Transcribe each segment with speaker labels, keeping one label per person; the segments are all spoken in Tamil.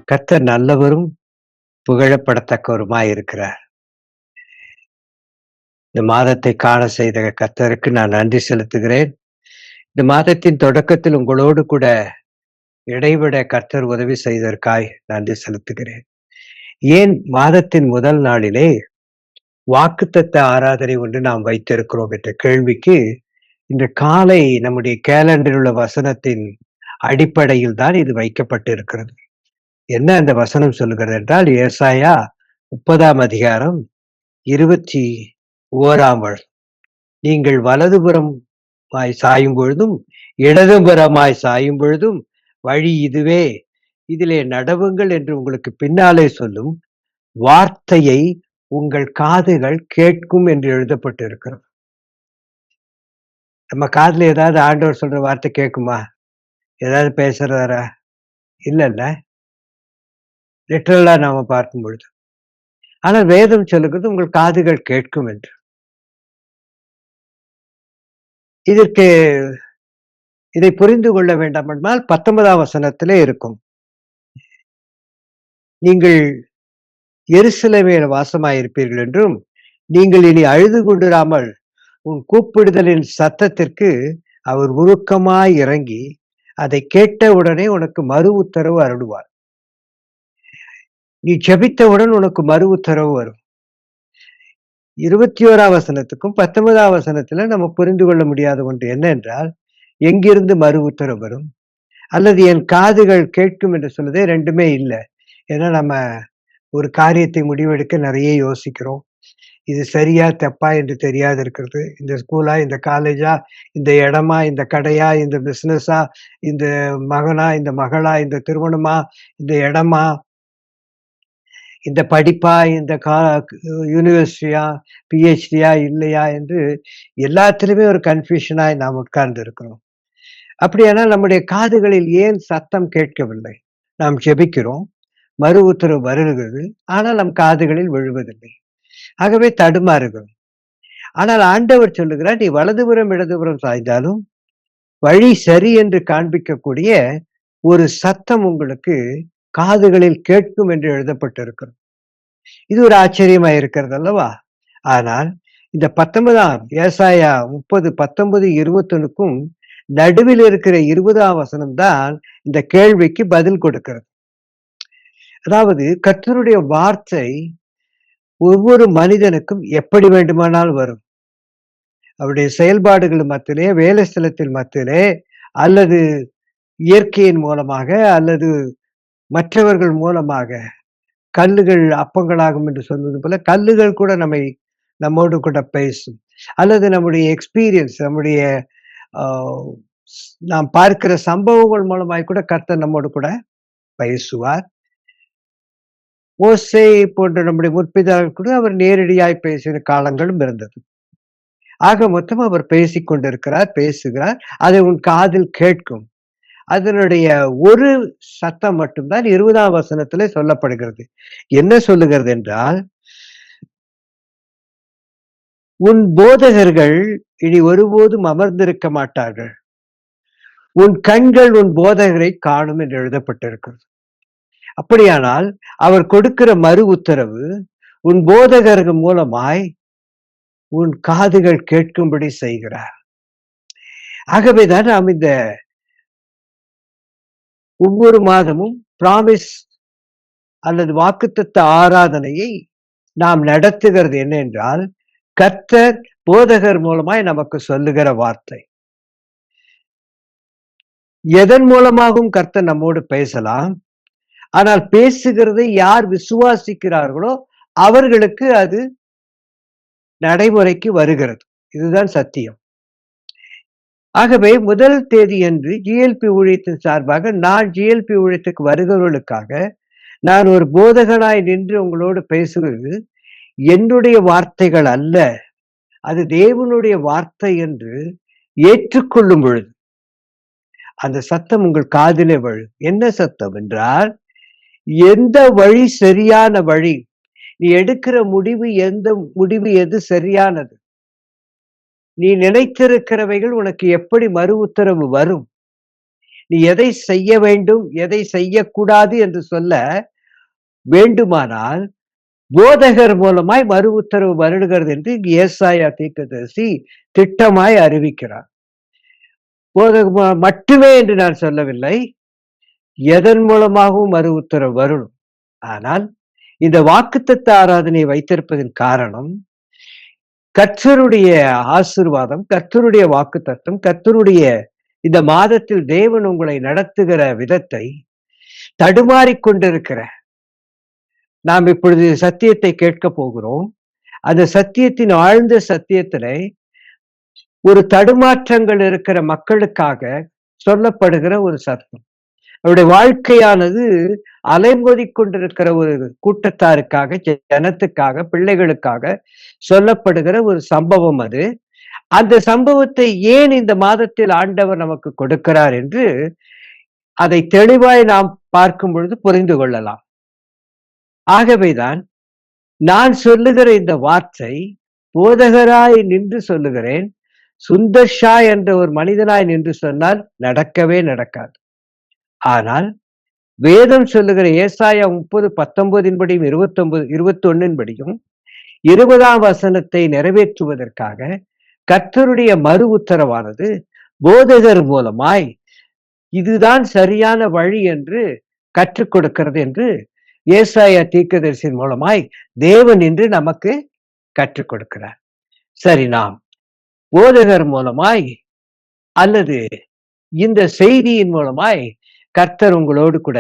Speaker 1: கர்த்தர் நல்லவரும், புகழப்படத்தக்கவருமாய் இருக்கிறார். இந்த மாதத்தை காண செய்த கர்த்தருக்கு நான் நன்றி செலுத்துகிறேன். இந்த மாதத்தின் தொடக்கத்தில் உங்களோடு கூட இடைவிட கர்த்தர் உதவி செய்ததற்காய் நன்றி செலுத்துகிறேன். ஏன் மாதத்தின் முதல் நாளிலே வாக்குத்தத்த ஆராதனை ஒன்று நாம் வைத்திருக்கிறோம் என்ற கேள்விக்கு, இன்று காலை நம்முடைய கேலண்டரில் உள்ள வசனத்தின் அடிப்படையில் தான் இது வைக்கப்பட்டிருக்கிறது. என்ன அந்த வசனம் சொல்லுகிறது என்றால், ஏசாயா 30ஆம் அதிகாரம் 21ஆம் வசனம். நீங்கள் வலதுபுறமாய் சாயும் பொழுதும், இடதுபுறமாய் சாயும் பொழுதும் வழி இதுவே, இதிலே நடவுங்கள் என்று உங்களுக்கு பின்னாலே சொல்லும் வார்த்தையை உங்கள் காதுகள் கேட்கும் என்று எழுதப்பட்டிருக்கிறது. நம்ம காதுல ஏதாவது ஆண்டவர் சொல்ற வார்த்தை கேட்குமா? ஏதாவது பேசுறாரா? இல்லல்ல. லிட்டரலா நாம பார்க்கும் பொழுது. ஆனா வேதம் சொல்லுகிறது உங்கள் காதுகள் கேட்கும் என்று. இதற்கு இதை புரிந்து கொள்ள வேண்டாம் என்றால் 19ஆம் வசனத்திலே இருக்கும். நீங்கள் எருசலேமில் வாசமாயிருப்பீர்கள் என்றும், நீங்கள் இனி அழுது கொண்டிராமல் உன் கூப்பிடுதலின் சத்தத்திற்கு அவர் உருக்கமாய் இறங்கி அதை கேட்டவுடனே உனக்கு மறு உத்தரவு அருளுவார். நீ ஜெபித்தவுடன் உனக்கு மறு உத்தரவு வரும். 21ஆம் வசனத்துக்கும் 19ஆம் வசனத்துல நம்ம புரிந்து கொள்ள முடியாத ஒன்று என்னென்றால், எங்கிருந்து மறு உத்தரவு வரும்? அல்லது என் காதுகள் கேட்கும் என்று சொல்லுதே 2மே இல்ல. ஏன்னா நம்ம ஒரு காரியத்தை முடிவெடுக்க நிறைய யோசிக்கிறோம். இது சரியா, தப்பா என்று தெரியாது இருக்கிறது. இந்த ஸ்கூலா, இந்த காலேஜா, இந்த இடமா, இந்த கடையா, இந்த பிசினஸா, இந்த மகனா, இந்த மகளா, இந்த திருமணமா, இந்த இடமா, இந்த படிப்பா, இந்த யூனிவர்சிட்டியா, பிஹெச்டியா இல்லையா என்று எல்லாத்திலுமே ஒரு கன்ஃபியூஷனாய் நாம் உட்கார்ந்து இருக்கிறோம். அப்படியானால் நம்முடைய காதுகளில் ஏன் சத்தம் கேட்கவில்லை? நாம் ஜெபிக்கிறோம், மறு உத்தரவு வருகிறது, ஆனால் நம் காதுகளில் விழுவதில்லை. ஆகவே தடுமாறுகிறோம். ஆனால் ஆண்டவர் சொல்லுகிறார், நீ வலதுபுறம் இடதுபுறம் சாய்ந்தாலும் வழி சரி என்று காண்பிக்கக்கூடிய ஒரு சத்தம் உங்களுக்கு காதுகளில் கேட்கும் என்று எழுதப்பட்டிருக்கிறது. இது ஒரு ஆச்சரியமா இருக்கிறது அல்லவா? ஆனால் இந்த 19ஆம் ஏசாயா 30, 19, 21க்கும் நடுவில் இருக்கிற 20ஆம் வசனம் தான் இந்த கேள்விக்கு பதில் கொடுக்கிறது. அதாவது கர்த்தருடைய வார்த்தை ஒவ்வொரு மனிதனுக்கும் எப்படி வேண்டுமானால் வரும். அவருடைய செயல்பாடுகள் மத்தியிலே, வேலை ஸ்தலத்தின் மத்தியிலே, அல்லது இயற்கையின் மூலமாக, அல்லது மற்றவர்கள் மூலமாக, கல்லுகள் அப்பங்களாகும் என்று சொல்வது போல கல்லுகள் கூட நம்மோடு கூட பேசும். அல்லது நம்முடைய எக்ஸ்பீரியன்ஸ், நம்முடைய நாம் பார்க்கிற சம்பவங்கள் மூலமாய் கூட கர்த்தர் நம்மோடு கூட பேசுவார். மோசே போன்ற நம்முடைய முற்பிதாக்கள் கூட அவர் நேரடியாய் பேசின காலங்களும் இருந்தது. ஆக மொத்தம் அவர் பேசிக் கொண்டிருக்கிறார், பேசுகிறார். அதை உன் காதில் கேட்கும். அதனுடைய ஒரு சத்தம் மட்டும்தான் 20ஆம் வசனத்திலே சொல்லப்படுகிறது. என்ன சொல்லுகிறது என்றால், உன் போதகர்கள் இனி ஒருபோதும் அமர்ந்திருக்க மாட்டார்கள். உன் கண்கள் உன் போதகரை காணும் என்று எழுதப்பட்டிருக்கிறது. அப்படியானால் அவர் கொடுக்கிற மறு உத்தரவு உன் போதகர்கள் மூலமாய் உன் காதுகள் கேட்கும்படி செய்கிறார். ஆகவேதான் நாம் இந்த ஒவ்வொரு மாதமும் பிராமிஸ் அல்லது வாக்குத்தத்த ஆராதனையை நாம் நடத்துகிறது என்னென்றால், கர்த்தர் போதகர் மூலமாய் நமக்கு சொல்லுகிற வார்த்தை. எதன் மூலமாகவும் கர்த்தர் நம்மோடு பேசலாம். ஆனால் பேசுகிறதை யார் விசுவாசிக்கிறார்களோ அவர்களுக்கு அது நடைமுறைக்கு வருகிறது. இதுதான் சத்தியம். ஆகவே முதல் தேதியன்று ஜிஎல்பி ஊழியத்தின் சார்பாக நான் ஜிஎல்பி ஊழியத்துக்கு வருகிறவர்களுக்காக நான் ஒரு போதகனாய் நின்று உங்களோடு பேசுவது என்னுடைய வார்த்தைகள் அல்ல, அது தேவனுடைய வார்த்தை என்று ஏற்றுக்கொள்ளும் பொழுது அந்த சத்தம் உங்கள் காதிலே விழும். என்ன சத்தம் என்றால், எந்த வழி சரியான வழி, நீ எடுக்கிற முடிவு எது சரியானது, நீ நினைத்திருக்கிறவைகள் உனக்கு எப்படி மறு உத்தரவு வரும், நீ எதை செய்ய வேண்டும், எதை செய்யக்கூடாது என்று சொல்ல வேண்டுமானால், போதகர் மூலமாய் மறு உத்தரவு வருடுகிறது என்று இங்கு ஏசாயா தீர்க்கதரிசி திட்டமாய் அறிவிக்கிறார். போதகர் மட்டுமே என்று நான் சொல்லவில்லை. எதன் மூலமாகவும் மறு உத்தரவு வரணும். ஆனால் இந்த வாக்குத்தத்த ஆராதனை வைத்திருப்பதன் காரணம், கர்த்தருடைய ஆசீர்வாதம், கர்த்தருடைய வாக்குத்தத்தம், கர்த்தருடைய இந்த மாதத்தில் தேவன் உங்களை நடத்துகிற விதத்தை தடுமாறிக் கொண்டிருக்கிற நாம் இப்பொழுது சத்தியத்தை கேட்கப் போகிறோம். அந்த சத்தியத்தின் ஆழ்ந்த சத்தியத்திலே ஒரு தடுமாற்றங்கள் இருக்கிற மக்களுக்காக சொல்லப்படுகிற ஒரு சத்தம். அவருடைய வாழ்க்கையானது அலைமோதிக் கொண்டிருக்கிற ஒரு கூட்டத்தாருக்காக, ஜனத்துக்காக, பிள்ளைகளுக்காக சொல்லப்படுகிற ஒரு சம்பவம் அது. அந்த சம்பவத்தை ஏன் இந்த மாதத்தில் ஆண்டவர் நமக்கு கொடுக்கிறார் என்று அதை தெளிவாய் நாம் பார்க்கும் பொழுது புரிந்து கொள்ளலாம். ஆகவேதான் நான் சொல்லுகிற இந்த வார்த்தை போதகராய் நின்று சொல்லுகிறேன். சுந்தர் ஷா என்ற ஒரு மனிதனாய் நின்று சொன்னால் நடக்கவே நடக்காது. ஆனால் வேதம் சொல்லுகிற ஏசாயா 30:19 படியும் 21 படியும் 20ஆம் வசனத்தை நிறைவேற்றுவதற்காக கர்த்தருடைய மறு உத்தரவானது போதகர் மூலமாய் இதுதான் சரியான வழி என்று கற்றுக் கொடுக்கிறது என்று ஏசாயா தீர்க்கதரிசியின் மூலமாய் தேவன் என்று நமக்கு கற்றுக் கொடுக்கிறார். சரி, நாம் போதகர் மூலமாய் அல்லது இந்த செய்தியின் மூலமாய் கர்த்தர் உங்களோடு கூட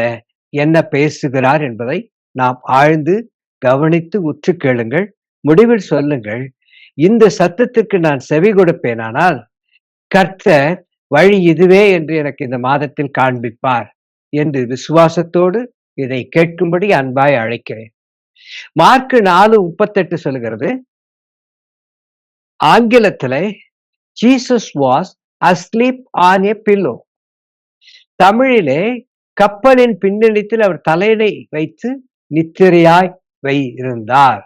Speaker 1: என்ன பேசுகிறார் என்பதை நாம் ஆழ்ந்து கவனித்து உற்று கேளுங்கள். முடிவில் சொல்லுங்கள், இந்த சத்தத்திற்கு நான் செவி கொடுப்பேனானால் கர்த்தர் வழி இதுவே என்று எனக்கு இந்த மாதத்தில் காண்பிப்பார் என்று விசுவாசத்தோடு இதை கேட்கும்படி அன்பாய் அழைக்கிறேன். மார்க் 4:38 சொல்லுகிறது, ஆங்கிலத்திலே Jesus was asleep on a pillow. தமிழிலே கப்பலின் பின்னணியில் அவர் தலையணை வைத்து நித்திரையாய் இருந்தார்.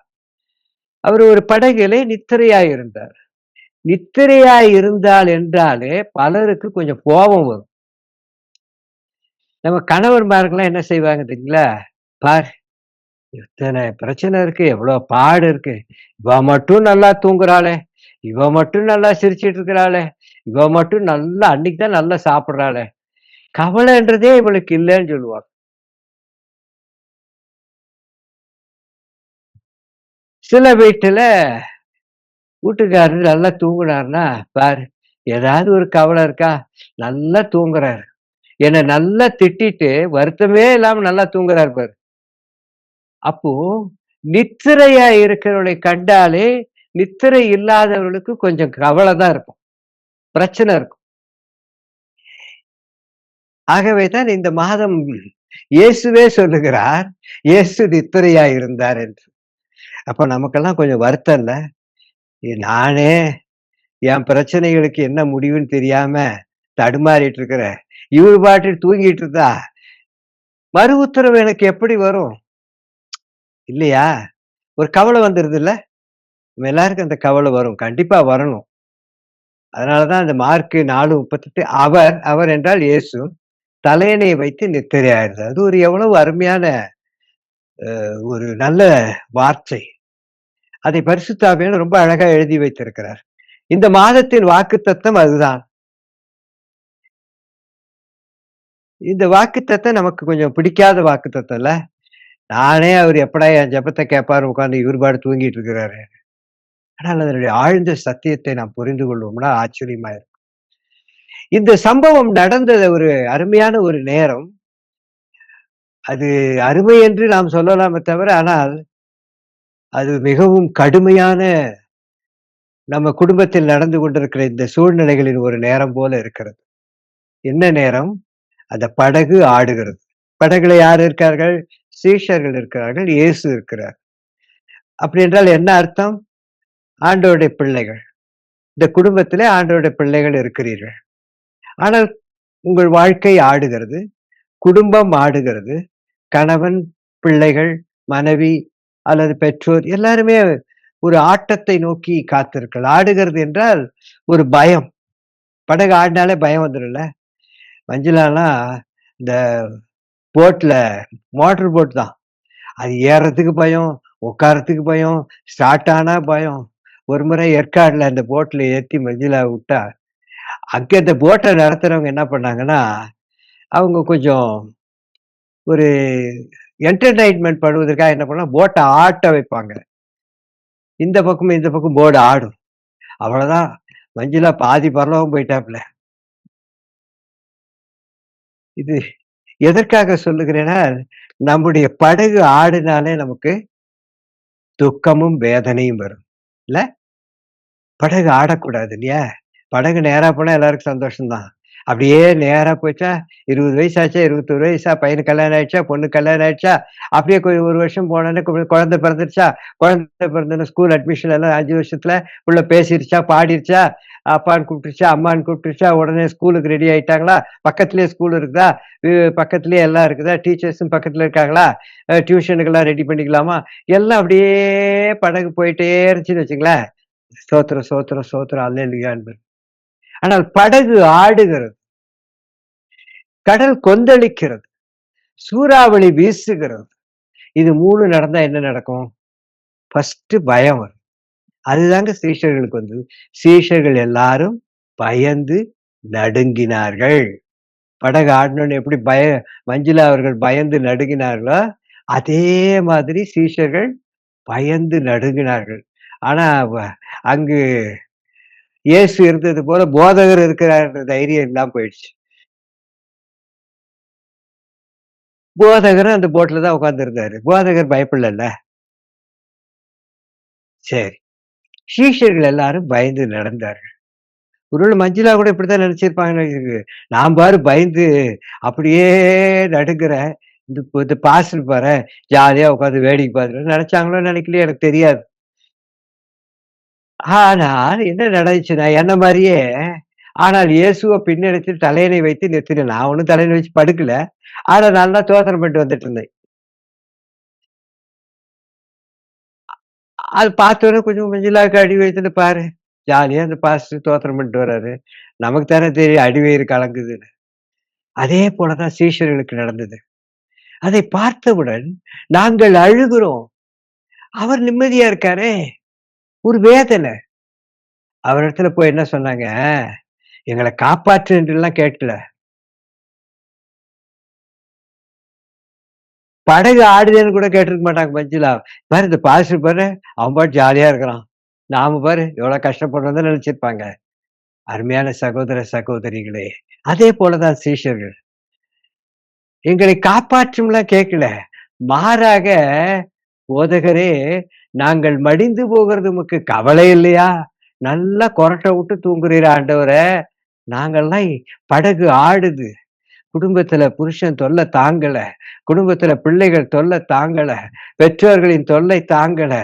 Speaker 1: அவர் ஒரு படகிலே நித்திரையாய் இருந்தார். நித்திரையாய் இருந்தால் என்றாலே பலருக்கு கொஞ்சம் கோபம் வரும். நம்ம கணவன்மார்கள்லாம் என்ன செய்வாங்க தெரியுங்களா? பார், இத்தனை பிரச்சனை இருக்கு, எவ்வளவு பாடு இருக்கு, இவ மட்டும் நல்லா தூங்குறாளே, இவ மட்டும் நல்லா சிரிச்சிட்டு இருக்கிறாளே, இவ மட்டும் நல்லா அன்னைக்கு தான் நல்லா சாப்பிடுறாளே, கவலைன்றதே இவளுக்கு இல்லைன்னு சொல்லுவாங்க. சில வீட்டுல வீட்டுக்காரர் நல்லா தூங்குனாருன்னா, பாரு ஏதாவது ஒரு கவலை இருக்கா, நல்லா தூங்குறாரு, என்னை நல்லா திட்டிட்டு வருத்தமே இல்லாம நல்லா தூங்குறாரு பாரு. அப்போ நித்திரையா இருக்கிறவர்களை கண்டாலே நித்திரை இல்லாதவர்களுக்கு கொஞ்சம் கவலை தான் இருக்கும், பிரச்சனை இருக்கும். ஆகவேதான் இந்த மாதம் இயேசுவே சொல்லுகிறார், இயேசு நித்திரையா இருந்தார் என்று. அப்ப நமக்கெல்லாம் கொஞ்சம் வருத்தம் இல்ல? நானே என் பிரச்சனைகளுக்கு என்ன முடிவுன்னு தெரியாம தடுமாறிட்டு இருக்கிற, இவர் பாட்டு தூங்கிட்டு இருந்தா மறு உத்தரவு எனக்கு எப்படி வரும் இல்லையா? ஒரு கவலை வந்துருது இல்ல? நம்ம எல்லாருக்கும் அந்த கவலை வரும், கண்டிப்பா வரணும். அதனாலதான் அந்த மார்க் 4:38 அவர் என்றால் இயேசு தலையணையை வைத்து நித்திரையாயிருந்தார். அது ஒரு எவ்வளவு அருமையான ஒரு நல்ல வார்த்தை. அதை பரிசுத்த ஆவியானவர் ரொம்ப அழகா எழுதி வைத்திருக்கிறார். இந்த மாதத்தின் வாக்குத்தத்தம் அதுதான். இந்த வாக்குத்தத்தம் நமக்கு கொஞ்சம் பிடிக்காத வாக்குத்தத்தம் இல்ல? நானே அவர் எப்படா என் ஜெபத்தை கேட்பாரு, உட்கார்ந்து இவர் பாடு தூங்கிட்டு இருக்கிறாரு. ஆனால் அதனுடைய ஆழ்ந்த சத்தியத்தை நாம் புரிந்து கொள்வோம்னா ஆச்சரியமா இருக்கும். இந்த சம்பவம் நடந்த ஒரு அருமையான ஒரு நேரம். அது அருமை என்று நாம் சொல்லலாமே தவிர, ஆனால் அது மிகவும் கடுமையான நம்ம குடும்பத்தில் நடந்து கொண்டிருக்கிற இந்த சூழ்நிலைகளின் ஒரு நேரம் போல இருக்கிறது. என்ன நேரம்? அந்த படகு ஆடுகிறது. படகுல யார் இருக்கார்கள்? சீஷர்கள் இருக்கிறார்கள், இயேசு இருக்கிறார். அப்படி என்றால் என்ன அர்த்தம்? ஆண்டவருடைய பிள்ளைகள். இந்த குடும்பத்திலே ஆண்டவருடைய பிள்ளைகள் இருக்கிறீர்கள். ஆனால் உங்கள் வாழ்க்கை ஆடுகிறது, குடும்பம் ஆடுகிறது. கணவன், பிள்ளைகள், மனைவி அல்லது பெற்றோர் எல்லாருமே ஒரு ஆட்டத்தை நோக்கி காத்திருக்கள். ஆடுகிறது என்றால் ஒரு பயம். படகு ஆடினாலே பயம் வந்துடும்ல. மஞ்சுளாலாம் இந்த போட்ல மோட்டார் போட் தான். அது ஏர்றதுக்கு பயம், உட்கார்றதுக்கு பயம், ஸ்டார்ட் ஆனா பயம். ஒரு முறை ஏற்காடுல அந்த போட்ல ஏத்தி மஞ்சுளாவ விட்டா, அங்க அந்த போட்ட நடத்துறவங்க என்ன பண்ணாங்கன்னா, அவங்க கொஞ்சம் ஒரு என்டர்டெயின்மென்ட் பண்ணுவதற்காக என்ன பண்ணா, போட்ட ஆட்ட வைப்பாங்க. இந்த பக்கமும், இந்த பக்கம் போர்டு ஆடும். அவ்வளோதான். மஞ்சுளா பாதி பரலோகம் போயிட்டாப்புல. இது எதற்காக சொல்லுகிறேன்னா, நம்முடைய படகு ஆடினாலே நமக்கு துக்கமும், வேதனையும் வரும். இல்ல? படகு ஆடக்கூடாது இல்லையா? படகு நேரா போனா எல்லாருக்கும் சந்தோஷம் தான். அப்படியே நேரா போச்சா, 20 வயசு ஆச்சா, 21 வயசா, பையனுக்கு கல்யாணம் ஆயிடுச்சா, பொண்ணுக்கு கல்யாணம் ஆயிடுச்சா, அப்படியே 1 வருஷம் போனோனே குழந்தை பிறந்துருச்சா, குழந்தை பிறந்தோனே ஸ்கூல் அட்மிஷன் எல்லாம் 5 வருஷத்துல புள்ள பேசிருச்சா, பாடிருச்சா, அப்பான்னு கூப்பிட்டுருச்சா, அம்மான்னு கூப்பிட்டுருச்சா, உடனே ஸ்கூலுக்கு ரெடி ஆயிட்டாங்களா, பக்கத்திலேயே ஸ்கூல் இருக்குதா, பக்கத்திலேயே எல்லாம் இருக்குதா, டீச்சர்ஸும் பக்கத்துல இருக்காங்களா, டியூஷனுக்கெல்லாம் ரெடி பண்ணிக்கலாமா, எல்லாம் அப்படியே படகு போயிட்டே இருந்துச்சுன்னு வச்சுங்களேன். ஸ்தோத்திரம், ஸ்தோத்திரம், ஸ்தோத்திரம் அல்லேலூயா என்பது. ஆனால் படகு ஆடுகிறது, கடல் கொந்தளிக்கிறது, சூறாவளி வீசுகிறது. இது 3 நடந்தா என்ன நடக்கும்? ஃபர்ஸ்ட் பயம் வரும். அதுதாங்க சீஷர்களுக்கு வந்தது. சீஷர்கள் எல்லாரும் பயந்து நடுங்கினார்கள். படகு ஆடணும்னு எப்படி மஞ்சுளா அவர்கள் பயந்து நடுங்கினார்களோ, அதே மாதிரி சீஷர்கள் பயந்து நடுங்கினார்கள். ஆனா அங்கு இயேசு இருந்தது போல போதகர் இருக்கிறார்ன்ற தைரியம் இல்லாம போயிடுச்சு. போதகரும் அந்த போட்ல தான் உட்கார்ந்திருந்தாரு. போதகர் பயப்படலல்ல. சரி. சீஷர்கள் எல்லாரும் பயந்து நடந்தார்கள். ஒருவேள மஞ்சுளா கூட இப்படித்தான் நினைச்சிருப்பாங்கன்னு எனக்கு. நான் பாரு பயந்து அப்படியே நடுங்குறேன். இந்த பாஸ்டர் பாரேன் ஜாலியா உட்கார்ந்து வேடிக்கை பார்த்துட்டு நினைச்சாங்களோ நினைக்கலையோ எனக்கு தெரியாது. ஆனால் என்ன நடந்துச்சுன்னா, என்ன மாரியே ஆனால் இயேசுவ பின்னெடுத்து தலையணை வைத்து நிறுத்தினேன். நான் ஒண்ணும் தலையணை வச்சு படுக்கல. ஆனா நல்லா தோத்திரம் பண்ணிட்டு வந்துட்டு இருந்தேன். அது பார்த்தோனே கொஞ்சம் மஞ்சளாக்கு அடி வயித்துல பாரு. ஜாலியா அந்த பாஸ்டர் தோத்திரம் பண்ணிட்டு வர்றாரு. நமக்கு தானே தெரியும் அடி வயிறு கலங்குதுன்னு. அதே போல தான் சீஷர்களுக்கு நடந்தது. அதை பார்த்தவுடன் நாங்கள் அழுகிறோம். அவர் நிம்மதியா இருக்காரே! ஒரு வேதனை. அவரிடத்துல போய் என்ன சொன்னாங்க, "எங்கள காப்பாற்று" என்றெல்லாம் கேட்கல. படகு ஆடுதேன்னு கூட கேட்டிருக்க மாட்டாங்க மஞ்சுளா. பாரு இந்த பாஸ்டர் பாரு, அவன் பாட்டு ஜாலியா இருக்கிறான். நாம பாரு எவ்வளோ கஷ்டப்படுறோம் தான் நெனச்சிருப்பாங்க. அருமையான சகோதர, சகோதரிகளே! அதே போல தான் சீஷர்கள். எங்களை காப்பாற்றும்லாம் கேட்கல. மாறாக, "போதகரே, நாங்கள் மடிந்து போகிறது உமக்கு கவலை இல்லையா? நல்லா கொறட்ட விட்டு தூங்குறீர் ஆண்டவரே! நாங்கல்லாம் படகு ஆடுது. குடும்பத்துல புருஷன் தொல்ல தாங்கல. குடும்பத்துல பிள்ளைகள் தொல்ல தாங்கல. பெற்றோர்களின் தொல்லை தாங்கல.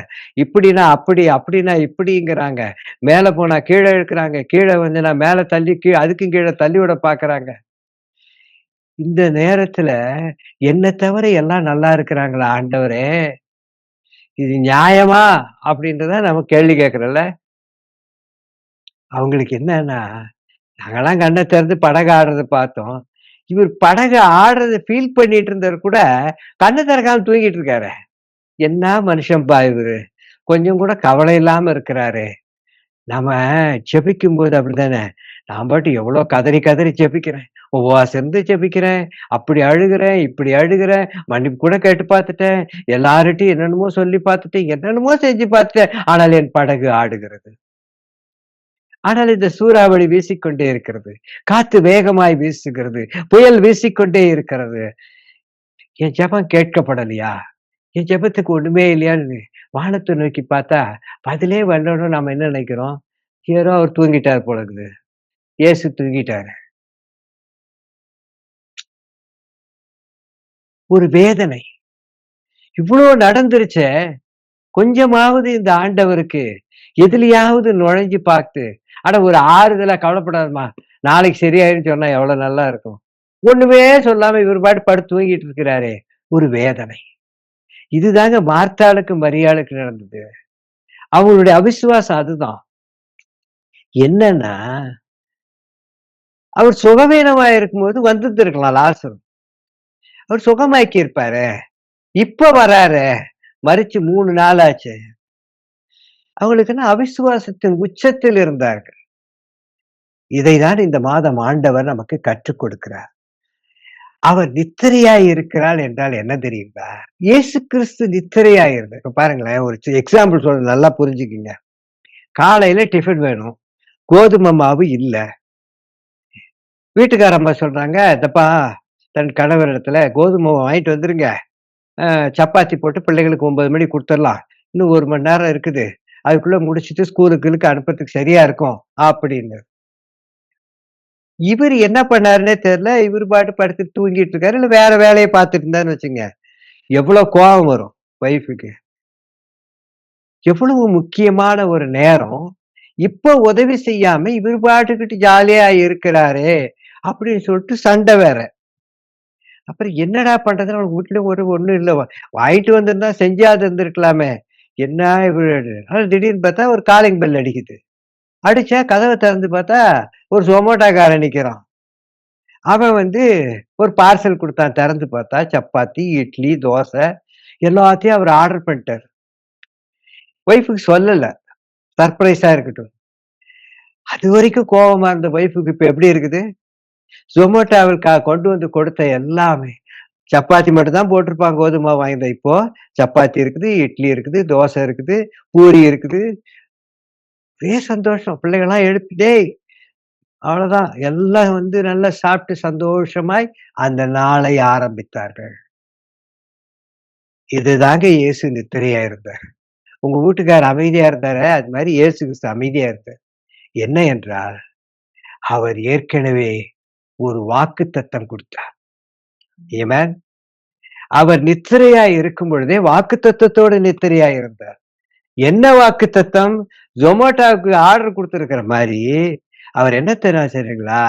Speaker 1: இப்படின்னா அப்படி, அப்படின்னா இப்படிங்கிறாங்க. மேல போனா கீழ இழுக்குறாங்க. கீழ வந்துனா மேல தள்ளி அதுக்கும் கீழ தள்ளிவிட பாக்குறாங்க. இந்த நேரத்துல என்ன தவிர எல்லாம் நல்லா இருக்கிறாங்களா ஆண்டவரே? இது நியாயமா? அப்படின்றத நம்ம கேள்வி கேட்கிறோம்ல. அவங்களுக்கு என்னன்னா, நாங்கலாம் கண்ண திறந்து படகு ஆடுறத பார்த்தோம். இவர் படகு ஆடுறத ஃபீல் பண்ணிட்டு இருந்தவர் கூட, கண்ண திறக்காம தூங்கிட்டு இருக்காரே! என்ன மனுஷன்பா இவரு! கொஞ்சம் கூட கவலை இல்லாம இருக்கிறாரே! நம்ம ஜெபிக்கும்போது அப்படித்தானே. நான் பாட்டு எவ்வளோ கதறி கதறி ஜெபிக்கிறேன். உபவாசம் இருந்து ஜெபிக்கிறேன். அப்படி அழுகுறேன், இப்படி அழுகுறேன். மன்னிப்பு கூட கேட்டு பார்த்துட்டேன். எல்லார்ட்டயும் என்னென்னமோ சொல்லி பார்த்துட்டேன். என்னென்னமோ செஞ்சு பார்த்துட்டேன். ஆனால் என் படகு ஆடுகிறது. ஆனால் இந்த சூறாவளி வீசிக்கொண்டே இருக்கிறது. காத்து வேகமாய் வீசுகிறது. புயல் வீசிக்கொண்டே இருக்கிறது. என் ஜெபம் கேட்கப்படலையா? என் ஜெபத்துக்கு ஒண்ணுமே இல்லையான்னு வானத்த நோக்கி பார்த்தா, பதிலே வரலன்னு நாம என்ன நினைக்கிறோம்? யாரோ அவர் தூங்கிட்டார் போல இருக்குது. இயேசு தூங்கிட்டாரு. ஒரு வேதனை. இவ்ளோ நடந்துருச்சே! கொஞ்சமாவது இந்த ஆண்டவருக்கு எதுலயாவது நுழைஞ்சு பார்த்து, அட ஒரு ஆறுதலா கவலைப்படாதம்மா, நாளைக்கு சரியாயிரும்ன்னு சொன்னா எவ்வளவு நல்லா இருக்கும். ஒண்ணுமே சொல்லாம இவரு பாட்டு படுத்து தூங்கிட்டு இருக்கிறாரே! ஒரு வேதனை. இதுதாங்க மார்த்தாளுக்கு, மரியாளுக்கு நடந்தது. அவங்களுடைய அவிசுவாசம் அதுதான். என்னன்னா, அவர் சுகவீனமா இருக்கும்போது வந்திருந்திருக்கலாம் லாசரு. அவர் சுகமாக்கி இருப்பாரு. இப்ப வராரு. மரிச்சு 3 நாள் ஆச்சு. அவங்களுக்குன்னா அவிசுவாசத்தின் உச்சத்தில் இருந்தார்கள். இதைதான் இந்த மாதம் ஆண்டவர் நமக்கு கற்றுக் கொடுக்கிறார். அவர் நித்திரையாய் இருக்கிறாள் என்றால் என்ன தெரியுங்களா? இயேசு கிறிஸ்து நித்திரையாய் இருந்தார். இப்ப பாருங்களேன், ஒரு எக்ஸாம்பிள் சொல்றேன், நல்லா புரிஞ்சுக்குங்க. காலையில டிஃபன் வேணும். கோதுமை மாவு இல்ல. வீட்டுக்கார அம்மா சொல்றாங்க, "இந்தப்பா தன் கணவரிடத்துல கோதுமை மாவு வாங்கிட்டு வந்துருங்க. சப்பாத்தி போட்டு பிள்ளைகளுக்கு 9 மணிக்கு குடுத்துறலாம். இன்னும் 1 மணி நேரம் இருக்குது. அதுக்குள்ள முடிச்சுட்டு ஸ்கூலுக்கு அனுப்புறதுக்கு சரியா இருக்கும்." அப்படின்னு. இவரு என்ன பண்ணாருன்னே தெரியல. இவரு பாட்டு படுத்துட்டு தூங்கிட்டு இருக்காரு. இல்ல வேற வேலைய பார்த்துட்டு இருந்தாருன்னு வச்சுக்கங்க. எவ்வளவு கோவம் வரும் வைஃப்க்கு. எவ்வளவு முக்கியமான ஒரு நேரம். இப்ப உதவி செய்யாம இவரு பாட்டுக்கிட்டு ஜாலியா இருக்கிறாரே! அப்படின்னு சொல்லிட்டு சண்டை வேற. அப்புறம் என்னடா பண்றதுன்னு அவனுக்கு வீட்ல ஒண்ணும் இல்ல. வாங்கிட்டு வந்திருந்தா செஞ்சாது இருந்திருக்கலாமே! என்ன இவரு ஆனா திடீர்னு பார்த்தா ஒரு காலிங் பெல் அடிக்குது. அடிச்சா கதவ திறந்து பார்த்தா ஒரு சொமோட்டோக்காரன் நிக்கிறான். அவன் வந்து ஒரு பார்சல் குடுத்தான். திறந்து பார்த்தா சப்பாத்தி, இட்லி, தோசை எல்லாத்தையும் அவரு ஆர்டர் பண்ணிட்டாரு. ஒய்ஃப்க்கு சொல்லல. சர்ப்ரைஸா இருக்கட்டும். அதுவரைக்கும் கோவமா இருந்த ஒய்ஃப்க்கு இப்ப எப்படி இருக்குது? Zomatoவில் கொண்டு வந்து கொடுத்த எல்லாமே. சப்பாத்தி மட்டும் தான் போட்டிருப்பாங்க கோதுமை மாவு வாங்கியிருந்தா. இப்போ சப்பாத்தி இருக்குது, இட்லி இருக்குது, தோசை இருக்குது, பூரி இருக்குது. ஒரே சந்தோஷம். பிள்ளைகள்லாம் எழுப்பி, "டேய் அவ்வளோதான்." எல்லாம் வந்து நல்லா சாப்பிட்டு சந்தோஷமாய் அந்த நாளை ஆரம்பித்தார்கள். இதுதாங்க இயேசு நித்திரையா இருந்தார். உங்க வீட்டுக்காரர் அமைதியா இருந்தாரே, அது மாரி இயேசு கிறிஸ்து அமைதியா இருந்தார். என்ன என்றால், அவர் ஏற்கனவே ஒரு வாக்குத்தத்தம் குடுத்தார். ஆமென். அவர் நித்திரையாய் இருக்கும் பொழுதே வாக்குத்தத்தத்தோடு நித்திரையாய் இருந்தார். என்ன வாக்குத்தத்தம்? Zomatoவுக்கு ஆர்டர் குடுத்திருக்கிற மாரி, அவர் என்ன தெரியுமா செய்றீங்களா?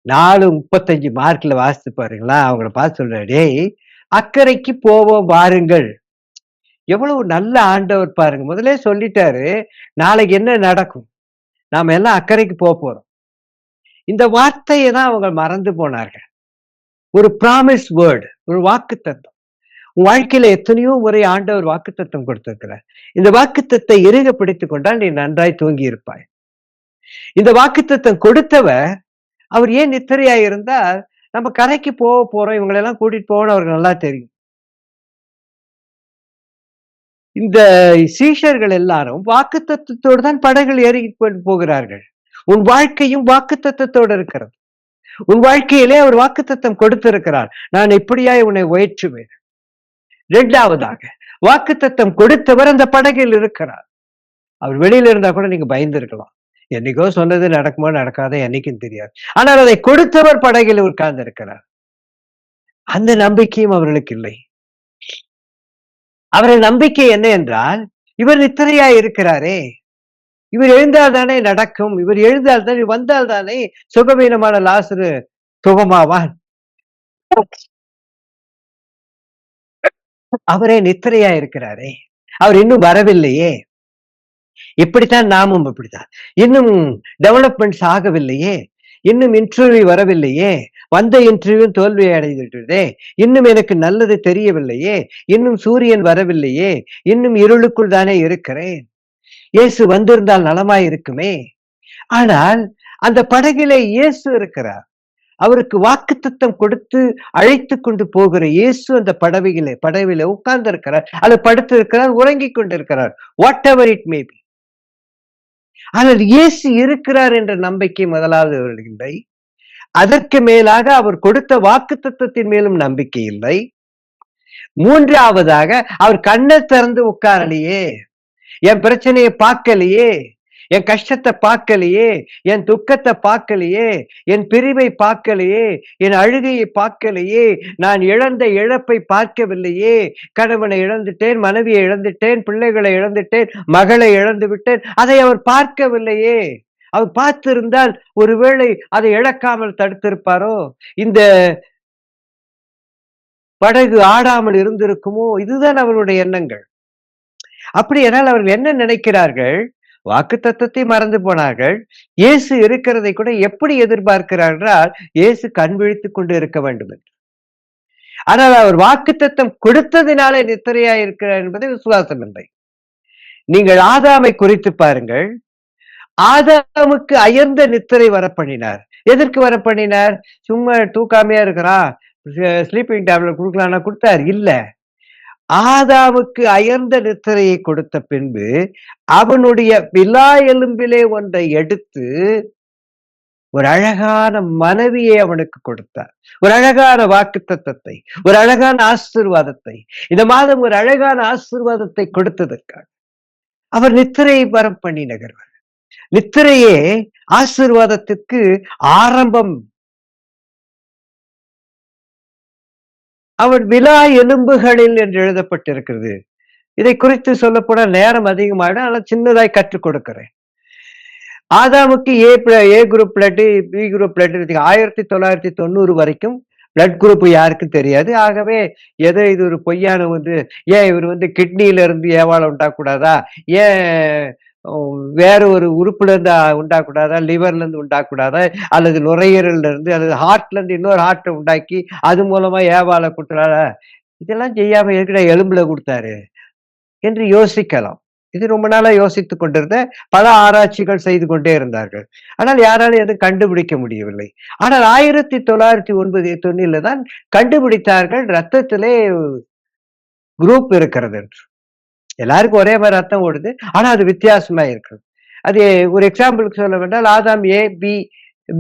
Speaker 1: 4:35 மார்க்ல வாசித்து பாருங்களா, அவங்கள பார்த்து சொல்றாரு, "டேய் அக்கறைக்கு போவோம் வாருங்கள்." எவ்வளவு நல்ல ஆண்டவர் பாருங்க. முதல்லயே சொல்லிட்டாரு, நாளைக்கு என்ன நடக்கும்? நாம எல்லாம் அக்கறைக்கு போறோம். இந்த வார்த்தைய தான் அவங்க மறந்து போனார்கள். ஒரு ப்ராமிஸ் வேர்ட், ஒரு வாக்குத்தத்தம். உன் வாழ்க்கையில எத்தனையோ முறை ஆண்டவர் வாக்குத்தத்தம் கொடுத்திருக்கிறார். இந்த வாக்குத்தத்தை இறுக பிடித்துக் கொண்டால் நீ நன்றாய் தூங்கி இருப்பாய். இந்த வாக்குத்தத்தம் கொடுத்தவர், அவர் ஏன் நித்திரையாய் இருந்தார்? நம்ம கரைக்கு போறோம். இவங்களெல்லாம் கூட்டிட்டு போவோம்னு அவருக்கு நல்லா தெரியும். இந்த சீஷர்கள் எல்லாரும் வாக்குத்தத்தத்தோடு தான் படகில் ஏறி கொண்டு போகிறார்கள். உன் வாழ்க்கையும் வாக்குத்தத்தத்தோடு இருக்கிறது. உன் வாழ்க்கையிலே அவர் வாக்குத்தத்தம் கொடுத்திருக்கிறார். நான் இப்படியாய் உன்னை உயர்த்துவேன். 2வதாக வாக்குத்தத்தம் கொடுத்தவர் அந்த படகில் இருக்கிறார். அவர் வெளியில இருந்தா கூட நீங்க பயந்திருக்கலாம். என்னைக்கோ சொன்னது நடக்குமா நடக்காதோ என்னைக்கும் தெரியாது. ஆனால் அதை கொடுத்தவர் படகில் உட்கார்ந்து இருக்கிறார். அந்த நம்பிக்கையும் அவர்களுக்கு இல்லை. அவர்கள் நம்பிக்கை என்ன என்றால், இவர் நித்திரையாய் இருக்கிறாரே, இவர் எழுந்தால் தானே நடக்கும், இவர் எழுந்தால் தானே, வந்தால் தானே சுகவீனமான லாசரு சுகமாவான். அவரே நித்திரையா இருக்கிறாரே, அவர் இன்னும் வரவில்லையே. இப்படித்தான் நாமும் அப்படித்தான். இன்னும் டெவலப்மெண்ட்ஸ் ஆகவில்லையே, இன்னும் இன்டர்வியூ வரவில்லையே, வந்த இன்டர்வியூ தோல்வி அடைந்துவிட்டதே, இன்னும் எனக்கு நல்லது தெரியவில்லையே, இன்னும் சூரியன் வரவில்லையே, இன்னும் இருளுக்குள் தானே இருக்கிறேன். இயேசு வந்திருந்தால் நலமாய் இருக்குமே. ஆனால் அந்த படகிலே இயேசு இருக்கிறார். அவருக்கு வாக்குத்தத்தம் கொடுத்து அழைத்து கொண்டு போகிற இயேசு அந்த படவிலே உட்கார்ந்து இருக்கிறார், அல்ல படுத்து இருக்கிறார், உறங்கிக் கொண்டிருக்கிறார். What ever it may be. ஆனால் இயேசு இருக்கிறார் என்ற நம்பிக்கை முதலாவது அவர்களுக்கு இல்லை. அதற்கு மேலாக அவர் கொடுத்த வாக்குத்தத்தத்தின் மேலும் நம்பிக்கை இல்லை. 3வதாக அவர் கண்ணை திறந்து உட்காரலையே, என் பிரச்சனையை பார்க்கலையே, என் கஷ்டத்தை பார்க்கலையே, என் துக்கத்தை பார்க்கலையே, என் பிரிவை பார்க்கலையே, என் அழுகையை பார்க்கலையே, நான் இழந்த இழப்பை பார்க்கவில்லையே, கணவனை இழந்துட்டேன், மனைவியை இழந்துட்டேன், பிள்ளைகளை இழந்துட்டேன், மகளை இழந்து விட்டேன், அதை அவர் பார்க்கவில்லையே. அவர் பார்த்திருந்தால் ஒருவேளை அதை இழக்காமல் தடுத்திருப்பாரோ, இந்த படகு ஆடாமல் இருந்திருக்குமோ. இதுதான் அவருடைய எண்ணங்கள். அப்படியானால் அவர்கள் என்ன நினைக்கிறார்கள்? வாக்குத்தத்தத்தை மறந்து போனார்கள். இயேசு இருக்கிறதை கூட எப்படி எதிர்பார்க்கிறார் என்றால், இயேசு கண் விழித்துக் கொண்டு இருக்க வேண்டும் என்று. ஆனால் அவர் வாக்குத்தத்தம் கொடுத்ததினாலே நித்திரையாய் இருக்கிறார் என்பது விசுவாசம் இல்லை. நீங்கள் ஆதாமை குறித்து பாருங்கள். ஆதாமுக்கு அயர்ந்த நித்திரை வரப்பண்ணினார். எதற்கு வரப்பண்ணினார்? சும்மா தூக்காமையா இருக்கிறான், ஸ்லீப்பிங் டேப்லெட் கொடுக்கலாம்னா கொடுத்தார்? இல்ல. ஆதாமுக்கு அயர்ந்த நித்திரையை கொடுத்த பின்பு அவனுடைய விலா எலும்பிலே ஒன்றை எடுத்து ஒரு அழகான மனைவியை அவனுக்கு கொடுத்தார். ஒரு அழகான வாக்குத்தத்தத்தை, ஒரு அழகான ஆசீர்வாதத்தை, இந்த மாதம் ஒரு அழகான ஆசீர்வாதத்தை கொடுத்ததற்காக அவர் நித்திரையை வரம் பண்ணினவர். நித்திரையே ஆசீர்வாதத்திற்கு ஆரம்பம். அவன் விலா எலும்புகளில் என்று எழுதப்பட்டிருக்கிறது. இதை குறித்து சொல்லப்போன நேரம் அதிகமாயிடும். ஆனால் சின்னதாய் கற்றுக் கொடுக்கிறேன். ஆதாமுக்கு A group blood, B group blood 1990 வரைக்கும் பிளட் குரூப் யாருக்கும் தெரியாது. ஆகவே ஏதோ இது ஒரு பொய்யான ஏன் இவர் கிட்னியில இருந்து ஏவாளை உண்டாக்கூடாதா, ஏன் வேற ஒரு உறுப்புல இருந்து உண்டாக்கூடாதா, லிவர்ல இருந்து உண்டாக்கூடாதா, அல்லது நுரையீரல்ல இருந்து அல்லது ஹார்ட்ல இருந்து இன்னொரு ஹார்ட்டை உண்டாக்கி அது மூலமா ஏவாளை கொடுத்துறாரா, இதெல்லாம் செய்யாம எதுக்குடா எலும்புல கொடுத்தாரு என்று யோசிக்கலாம். இது ரொம்ப நாளா யோசித்துக் கொண்டிருந்த பல ஆராய்ச்சிகள் செய்து கொண்டே இருந்தார்கள். ஆனால் யாராலும் எதுவும் கண்டுபிடிக்க முடியவில்லை. ஆனால் 1990 தான் கண்டுபிடித்தார்கள் ரத்தத்திலே குரூப் இருக்கிறது என்று. எல்லாருக்கும் ஒரே மாதிரி ரத்தம் ஓடுது, ஆனா அது வித்தியாசமா இருக்கிறது. அது ஒரு எக்ஸாம்பிளுக்கு சொல்ல வேண்டால், ஆதாம் ஏ,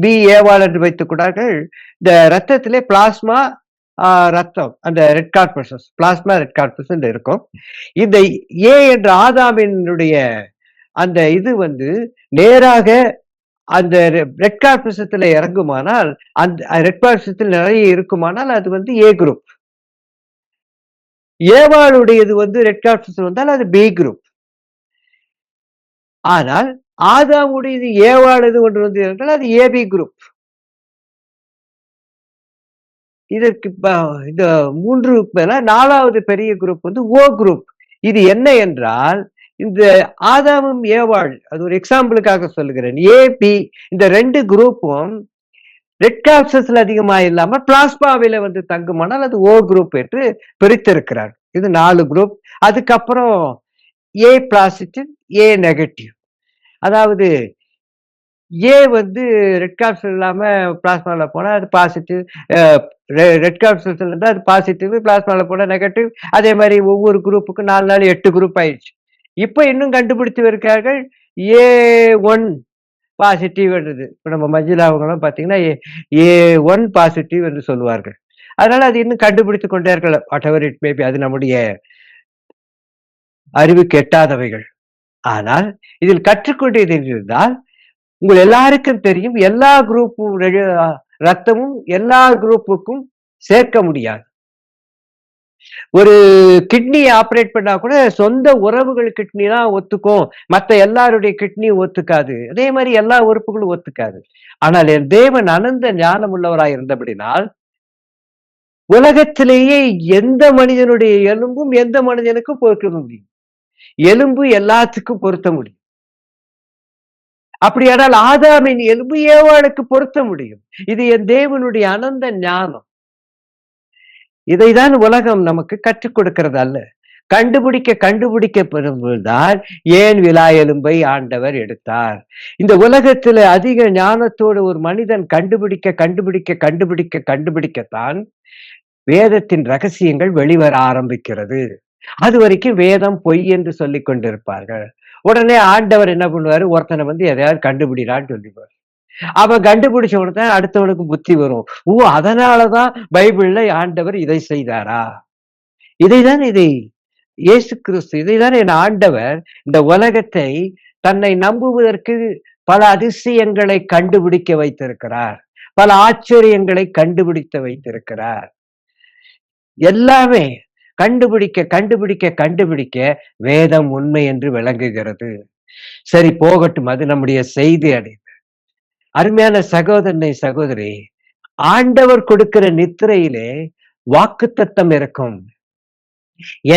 Speaker 1: பி ஏவாள் என்று வைத்துக் கொண்டார்கள். இந்த ரத்தத்திலே பிளாஸ்மா ரத்தம், அந்த red corpuscles, plasma red corpuscles இருக்கும். இந்த ஏ என்ற ஆதாமினுடைய அந்த இது நேராக அந்த ரெட் கார்பஸத்துல இறங்குமானால், அந்த ரெட் கார்பஸத்தில் நிறைய இருக்குமானால் அது ஏ குரூப். ஏவாளுடையது ரெட் கார்பஸ் வந்தால் அது பி குரூப். ஆனால் ஆதாமுடையது ஏவாளது ஒன்று என்றால் அது ஏபி குரூப். இதற்கு இந்த 3 மேல 4வது பெரிய குரூப் ஓ குரூப். இது என்ன என்றால், இந்த ஆதாமும் ஏவாள், அது ஒரு எக்ஸாம்பிளுக்காக சொல்லுகிறேன். ஏபி இந்த 2 குரூப்பும் ரெட் கார்பஸஸ்ல அதிகமா இல்லாம பிளாஸ்மாவில தங்குமானால் அது ஓ குரூப் என்று பிரித்திருக்கிறார். இது 4 குரூப். அதுக்கப்புறம் ஏ பாசிட்டிவ், ஏ நெகட்டிவ். அதாவது ஏ ரெட் கார்பஸ் இல்லாம பிளாஸ்மால போனா அது பாசிட்டிவ், ரெட் கார்பஸ் இருந்தா அது பாசிட்டிவ், பிளாஸ்மால போனா நெகட்டிவ். அதே மாதிரி ஒவ்வொரு குரூப்புக்கும் 4 நாள் 8 குரூப் ஆயிடுச்சு. இப்ப இன்னும் கண்டுபிடித்து இருக்கார்கள் A1 பாசிட்டிவ் என்றது. இப்ப நம்ம மஞ்சள் அவங்களும் பாத்தீங்கன்னா A1 பாசிட்டிவ் என்று சொல்லுவார்கள். அதனால அது இன்னும் கண்டுபிடித்துக் கொண்டே இருக்கலாம். வாட் எவர் இட் மேபி, அது நம்முடைய அறிவுக்கு எட்டாதவைகள். ஆனால் இதில் கற்றுக்கொண்டது என்றிருந்தால், உங்கள் எல்லாருக்கும் தெரியும், எல்லா குரூப்பும் ரத்தமும் எல்லா குரூப்புக்கும் சேர்க்க முடியாது. ஒரு கிட்னி ஆபரேட் பண்ணா கூட சொந்த உறவுகள் கிட்னி தான் ஒத்துக்கும், மற்ற எல்லாருடைய கிட்னி ஒத்துக்காது. அதே மாதிரி எல்லா உறுப்புகளும் ஒத்துக்காது. ஆனால் என் தேவன் அனந்த ஞானம் உள்ளவராய் இருந்தபடினால், உலகத்திலேயே எந்த மனிதனுடைய எலும்பும் எந்த மனிதனுக்கும் பொருத்த முடியும். எலும்பு எல்லாத்துக்கும் பொருத்த முடியும். அப்படியானால் ஆதாமின் எலும்பு ஏவாளுக்கு பொருத்த முடியும். இது என் தேவனுடைய அனந்த ஞானம். இதைதான் உலகம் நமக்கு கற்றுக் கொடுக்கிறது அல்ல. கண்டுபிடிக்க பெறுவதுதான் ஏன் விலா எலும்பை ஆண்டவர் எடுத்தார். இந்த உலகத்துல அதிக ஞானத்தோடு ஒரு மனிதன் கண்டுபிடிக்கத்தான் வேதத்தின் ரகசியங்கள் வெளிவர ஆரம்பிக்கிறது. அது வரைக்கும் வேதம் பொய் என்று சொல்லிக் கொண்டிருப்பார்கள். உடனே ஆண்டவர் என்ன பண்ணுவாரு, ஒருத்தனை எதையாவது கண்டுபிடிறான்னு சொல்லிடுவார். அவன் கண்டுபிடிச்ச உடனே அடுத்தவனுக்கு புத்தி வரும். ஓ, அதனாலதான் பைபிள்ல ஆண்டவர் இதை செய்தாரா, இதைதான் இயேசு கிறிஸ்து, இதைதான் என் ஆண்டவர் இந்த உலகத்தை தன்னை நம்புவதற்கு பல அதிசயங்களை கண்டுபிடிக்க வைத்திருக்கிறார், பல ஆச்சரியங்களை கண்டுபிடித்து வைத்திருக்கிறார். எல்லாமே கண்டுபிடிக்க வேதம் உண்மை என்று விளங்குகிறது. சரி, போகட்டும், அது நம்முடைய செய்தி. அருமையான சகோதரனை, சகோதரி, ஆண்டவர் கொடுக்கிற நித்திரையிலே வாக்குத்தத்தம் இருக்கும்.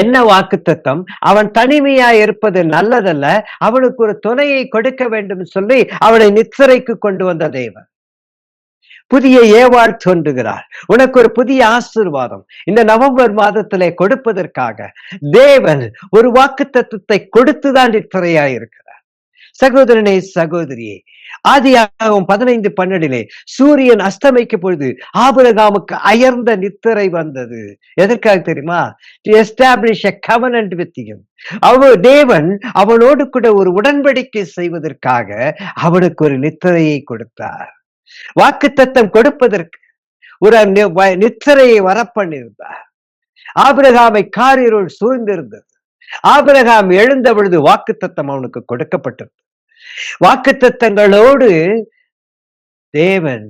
Speaker 1: என்ன வாக்குத்தத்தம்? அவன் தனிமையாய் இருப்பது நல்லதல்ல, அவனுக்கு ஒரு துணையை கொடுக்க வேண்டும் சொல்லி அவனை நித்திரைக்கு கொண்டு வந்த தேவன். புதிய ஏவாள் தோன்றுகிறார். உனக்கு ஒரு புதிய ஆசீர்வாதம் இந்த நவம்பர் மாதத்திலே கொடுப்பதற்காக தேவன் ஒரு வாக்குத்தத்தத்தை கொடுத்துதான் நித்திரையாய் இருக்கிறார். சகோதரனே, சகோதரியே, ஆதியாகமம் 15:12 சூரியன் அஸ்தமிக்கும் பொழுது ஆபிரகாமுக்கு அயர்ந்த நித்திரை வந்தது. எதற்காக தெரியுமா? To establish a covenant with him. தேவன் அவனோடு கூட ஒரு உடன்படிக்கை செய்வதற்காக அவனுக்கு ஒரு நித்திரையை கொடுத்தார். வாக்குத்தத்தம் கொடுப்பதற்கு ஒரு நித்திரையை வரப்பண்ணிருந்தார். ஆபிரகாமை காரிருள் சூழ்ந்திருந்தது. ஆபிரகாம் எழுந்த பொழுது வாக்குத்தத்தம் அவனுக்கு கொடுக்கப்பட்டது. வாக்குத்தத்தங்களோடு தேவன்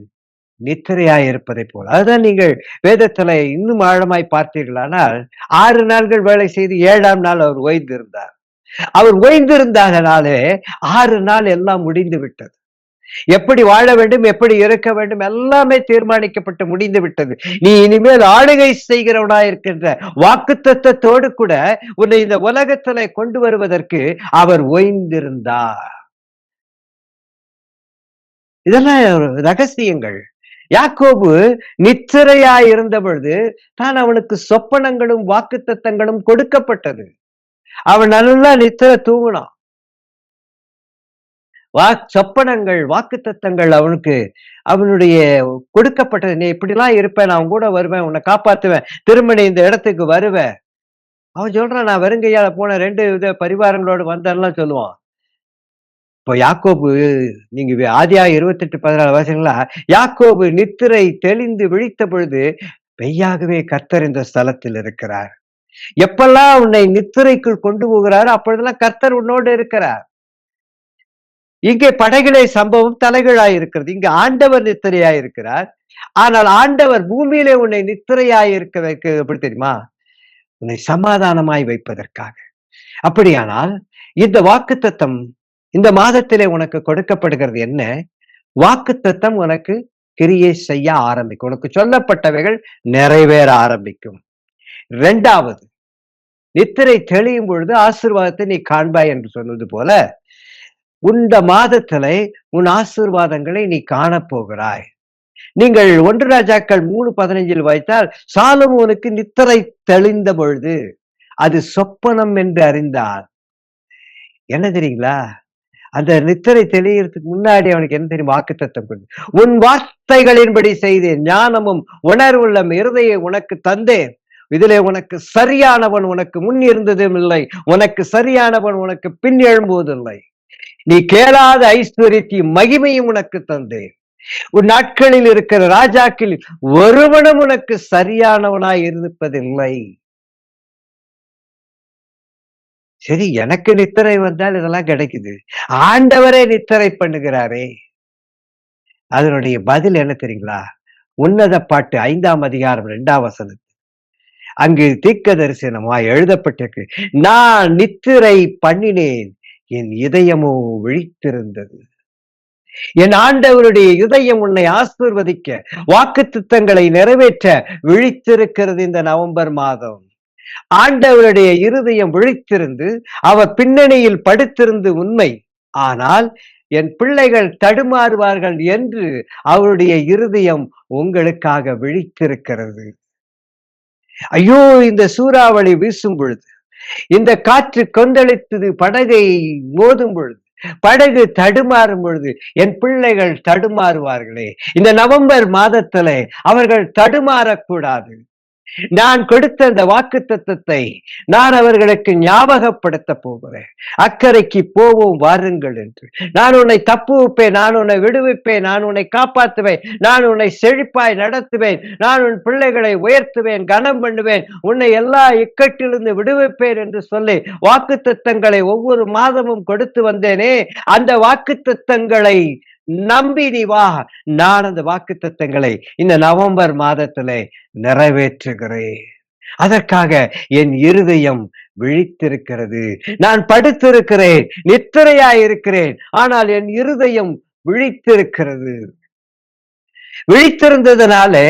Speaker 1: நித்திரையாய் இருப்பதை போல, அதுதான் நீங்கள் வேதத்துல இன்னும் ஆழமாய் பார்த்தீர்களானால் 6 நாள்கள் வேலை செய்து 7ஆம் நாள் அவர் ஓய்ந்திருந்தார். அவர் ஓய்ந்திருந்ததனாலே 6 நாள் எல்லாம் முடிந்து விட்டது. எப்படி வாழ வேண்டும், எப்படி இருக்க வேண்டும், எல்லாமே தீர்மானிக்கப்பட்டு முடிந்து விட்டது. நீ இனிமேல் ஆளுகை செய்கிறவனாய் இருக்கின்ற வாக்குத்தத்தத்தோடு கூட உன்னை இந்த உலகத்திலே கொண்டு வருவதற்கு அவர் ஓய்ந்திருந்தார். இதெல்லாம் ரகசியங்கள். யாக்கோபு நித்திரையாய் இருந்த பொழுது தான் அவனுக்கு சொப்பனங்களும் வாக்குத்தத்தங்களும் கொடுக்கப்பட்டது. அவன் நல்லா நித்திரை தூங்கினான். சொப்பனங்கள் வாக்குத்தத்தங்கள் அவனுக்கு அவனுடைய கொடுக்கப்பட்டது. நீ இப்படிலாம் இருப்பேன், நான் கூட வருவேன், உன்னை காப்பாத்துவேன், திரும்ப நீ இந்த இடத்துக்கு வருவேன். அவன் சொல்றான், நான் வெறுங்கையால போன 2 பரிவாரங்களோடு வந்தேன்லாம் சொல்லுவான். இப்போ யாக்கோபு, நீங்க ஆதியாகமம் 28:14 வாசிங்களா, யாக்கோபு நித்திரை தெளிந்து விழித்த பொழுது மெய்யாகவே கர்த்தர் இந்த ஸ்தலத்தில் இருக்கிறார். எப்பெல்லாம் உன்னை நித்திரைக்குள் கொண்டு போகிறாரோ அப்பொழுதெல்லாம் கர்த்தர் உன்னோடு இருக்கிறார். இங்கே படகிலே சம்பவம் தலைகளாய் இருக்கிறது. இங்க ஆண்டவர் நித்திரையாய் இருக்கிறார். ஆனால் ஆண்டவர் பூமியிலே உன்னை நித்திரையாய் இருக்க வைக்க எப்படி தெரியுமா? உன்னை சமாதானமாய் வைப்பதற்காக. அப்படியானால் இந்த வாக்குத்தத்தம் இந்த மாதத்திலே உனக்கு கொடுக்கப்படுகிறது என்ன? வாக்குத்தத்தம் உனக்கு கிரியை செய்ய ஆரம்பிக்கும். உனக்கு சொல்லப்பட்டவைகள் நிறைவேற ஆரம்பிக்கும். 2வது, நித்திரை தெளியும் பொழுது ஆசீர்வாதத்தை நீ காண்பாய் என்று சொன்னது போல இந்த மாதத்திலே உன் ஆசீர்வாதங்களை நீ காணப்போகிறாய். நீங்கள் 1 ராஜாக்கள் 3:15 வைத்தால் சாலமோனுக்கு நித்திரை தெளிந்த பொழுது அது சொப்பனம் என்று அறிந்தார். என்ன தெரியுங்களா? அந்த நித்திரை தெளியறதுக்கு முன்னாடி அவனுக்கு என்ன தெரியும்? வாக்குத்தத்தம் கொண்டு, உன் வார்த்தைகளின்படி செய்தேன், ஞானமும் உணர்வுள்ள இருதயை உனக்கு தந்தேன், இதிலே உனக்கு சரியானவன் உனக்கு முன் இருந்ததும் இல்லை, உனக்கு சரியானவன் உனக்கு பின் எழும்புவதில்லை. நீ கேளாத ஐஸ்வர்யத்தையும் மகிமையும் உனக்கு தந்தேன். உன் நாட்களில் இருக்கிற ராஜாக்கள் ஒருவனும் உனக்கு சரியானவனாய் இருப்பதில்லை. சரி, எனக்கு நித்திரை வந்தால் இதெல்லாம் கிடைக்குது, ஆண்டவரே நித்திரை பண்ணுகிறாரே. அதனுடைய பதில் என்ன தெரியுங்களா? உன்னத பாட்டு 5ஆம் அதிகாரம் 2ஆம் வசனம். அங்கு தீர்க்க தரிசனமா எழுதப்பட்டிருக்கு, நான் நித்திரை பண்ணினேன், என் இதயமோ விழித்திருந்தது. என் ஆண்டவருடைய இதயம் உன்னை ஆசீர்வதிக்க, வாக்குத்தத்தங்களை நிறைவேற்ற விழித்திருக்கிறது. இந்த நவம்பர் மாதம் ஆண்டவருடைய இருதயம் விழித்திருந்து அவர் பின்னணியில் படுத்திருந்து உண்மை. ஆனால் என் பிள்ளைகள் தடுமாறுவார்கள் என்று அவருடைய இருதயம் உங்களுக்காக விழித்திருக்கிறது. ஐயோ, இந்த சூறாவளி வீசும் பொழுது, இந்த காற்று கொந்தளித்து படகை மோதும் பொழுது, படகு தடுமாறும் பொழுது என் பிள்ளைகள் தடுமாறுவார்களே. இந்த நவம்பர் மாதத்திலே அவர்கள் தடுமாறக்கூடாது. நான் கொடுத்த அந்த வாக்குத்தத்தத்தை நான் அவர்களுக்கு ஞாபகப்படுத்த போகிறேன். அக்கறைக்கு போவோம் வாருங்கள் என்று. நான் உன்னை தப்புவிப்பேன், நான் உன்னை விடுவிப்பேன், நான் உன்னை காப்பாற்றுவேன், நான் உன்னை செழிப்பாய் நடத்துவேன், நான் உன் பிள்ளைகளை உயர்த்துவேன், கனம் பண்ணுவேன், உன்னை எல்லா இக்கட்டிலிருந்து விடுவிப்பேன் என்று சொல்லி வாக்குத்தத்தங்களை ஒவ்வொரு மாதமும் கொடுத்து வந்தேனே. அந்த வாக்குத்தத்தங்களை நம்பி நீ வா. நான் அந்த வாக்குத்தத்தங்களை இந்த நவம்பர் மாதத்திலே நிறைவேற்றுகிறேன். அதற்காக என் இருதயம் விழித்திருக்கிறது. நான் படுத்திருக்கிறேன், நித்திரையாய் இருக்கிறேன், ஆனால் என் இருதயம் விழித்திருக்கிறது. விழித்திருந்ததுனாலே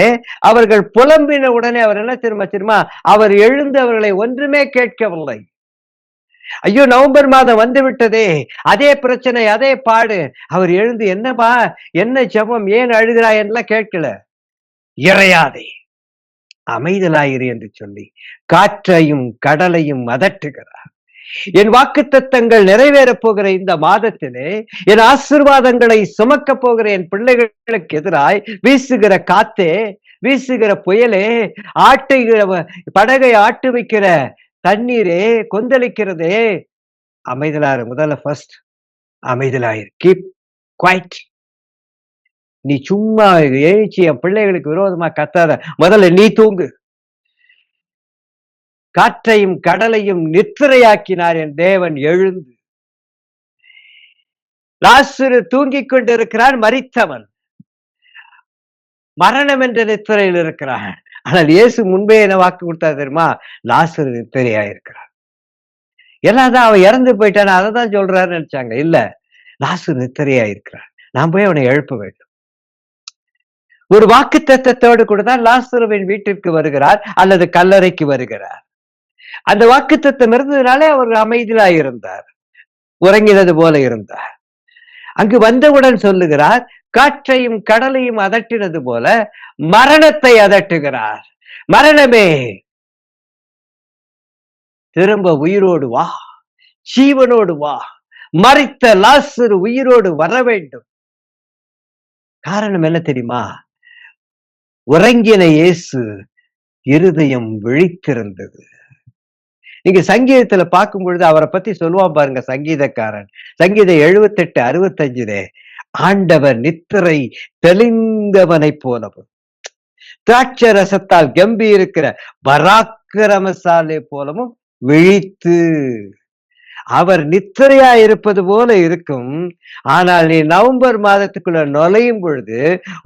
Speaker 1: அவர்கள் புலம்பின உடனே அவர் என்ன தெரியுமா, அவர் எழுந்து அவர்களை ஒன்றுமே கேட்கவில்லை. ஐயோ, நவம்பர் மாதம் வந்து விட்டதே, அதே பிரச்சனை, அதே பாடு. அவர் எழுந்து என்னப்பா, என்ன ஜெபம், ஏன் அழுகிறாய் என்றெல்லாம் கேட்கல. இறையாதே, அமைதலாயிரு என்று சொல்லி காற்றையும் கடலையும் அதட்டுகிறார். என் வாக்குத்தத்தங்கள் நிறைவேறப் போகிற இந்த மாதத்திலே என் ஆசீர்வாதங்களை சுமக்க போகிற என் பிள்ளைகளுக்கு எதிராய் வீசுகிற காத்தே, வீசுகிற புயலே, ஆட்டுகிற படகை ஆட்டு வைக்கிற தண்ணீரே, கொந்தளிக்கிறதே, அமைதலாரு. முதல்ல ஃபர்ஸ்ட் அமைதலாயிரு. Keep quiet. நீ சும்மா எழுச்சி என் பிள்ளைகளுக்கு விரோதமா கத்தாத. முதல்ல நீ தூங்கு. காற்றையும் கடலையும் நித்திரையாக்கினார் என் தேவன் எழுந்து. லாசரு தூங்கிக் கொண்டிருக்கிறான், மரித்தவன். மரணம் என்ற நித்திரையில் இருக்கிறான். ஆனால் இயேசு முன்பே என்ன வாக்கு கொடுத்தா தெரியுமா? லாசரு நித்திரையாயிருக்கிறான். எல்லாதான் அவன் இறந்து போயிட்டான், அதை தான் சொல்றாருன்னு நினைச்சாங்க. இல்ல, லாசரு நித்திரையாயிருக்கிறான். நான் போய் அவனை எழுப்ப வேண்டும். ஒரு வாக்கு தத்தத்தோடு கூட தான் லாசருவின் வீட்டிற்கு வருகிறார் அல்லது கல்லறைக்கு வருகிறார். அந்த வாக்கு தத்தம் இருந்ததுனாலே அவர் அமைதியாய் இருந்தார், உறங்கினது போல இருந்தார். அங்கு வந்தவுடன் சொல்லுகிறார், காற்றையும் கடலையும் அதட்டினது போல மரணத்தை அதட்டுகிறார். மரணமே, திரும்ப உயிரோடு வா, ஜீவனோடு வா. மரித்த லாசரு உயிரோடு வர வேண்டும். காரணம் என்ன தெரியுமா? உறங்கின இயேசு இருதயம் விழித்திருந்தது. நீங்க சங்கீதத்துல பார்க்கும் பொழுது அவரை பத்தி சொல்லுவான் பாருங்க சங்கீதக்காரன். சங்கீதம் 78:65 ஆண்டவர் நித்திரை தெளிந்தவனை போலவும் திராட்சை ரசத்தால் கம்பி இருக்கிற பராக்கிரமசாலை போலவும் விழித்து. அவர் நித்திரையா இருப்பது போல இருக்கும். ஆனால் நீ நவம்பர் மாதத்துக்குள்ள நுழையும் பொழுது